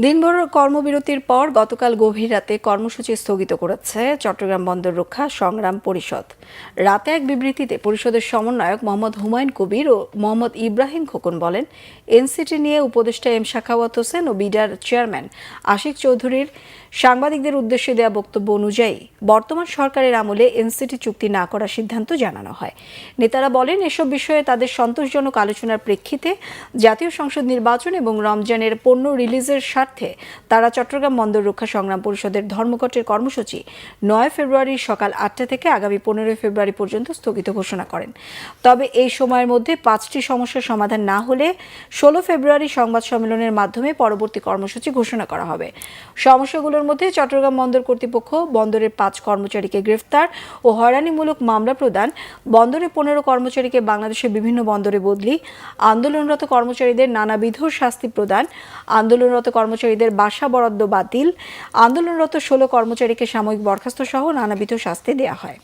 দিনভর কর্মবিরতির পর গতকাল গভীর রাতে কর্মসূচি স্থগিত করেছে চট্টগ্রাম বন্দর রক্ষা সংগ্রাম পরিষদ। রাতে এক বিবৃতিতে পরিষদের সমন্বয়ক মোহাম্মদ হুমায়ুন কবির ও মোহাম্মদ ইব্রাহিম খোকন বলেন, এনসিটি নিয়ে উপদেষ্টা এম সাখাওয়াত হোসেন ও বিডার চেয়ারম্যান আশিক চৌধুরীর সাংবাদিকদের উদ্দেশ্যে দেওয়া বক্তব্য অনুযায়ী বর্তমান সরকারের আমলে এনসিটি চুক্তি না করার সিদ্ধান্ত জানানো হয়। নেতারা বলেন, এসব বিষয়ে তাদের সন্তোষজনক আলোচনার প্রেক্ষিতে জাতীয় সংসদ নির্বাচন এবং রমজানের পণ্য রিলিজের স্বার্থে তারা চট্টগ্রাম বন্দর রক্ষা সংগ্রাম পরিষদের ধর্মঘটের কর্মসূচি ৯ ফেব্রুয়ারি সকাল ৮টা থেকে আগামী ১৫ ফেব্রুয়ারি পর্যন্ত স্থগিত ঘোষণা করেন। তবে এই সময়ের মধ্যে ৫টি সমস্যার সমাধান না হলে ১৬ ফেব্রুয়ারি সংবাদ সম্মেলনের মাধ্যমে পরবর্তী কর্মসূচি ঘোষণা করা হবে। সমস্যাগুলোর মধ্যে চট্টগ্রাম বন্দর কর্তৃপক্ষ বন্দরের ৫ কর্মচারীকে গ্রেফতার ও হয়রানিমূলক মামলা প্রদান, বন্দরে ১৫ কর্মচারীকে বাংলাদেশের বিভিন্ন বন্দরে বদলি, আন্দোলনরত কর্মচারীদের নানাবিধ শাস্তি প্রদান, আন্দোলনরত কর্মচারীদের বাসা বরাদ্দ বাতিল, আন্দোলনরত ১৬ কর্মচারীকে সাময়িক বরখাস্ত সহ নানাবিধ শাস্তি দেওয়া হয়।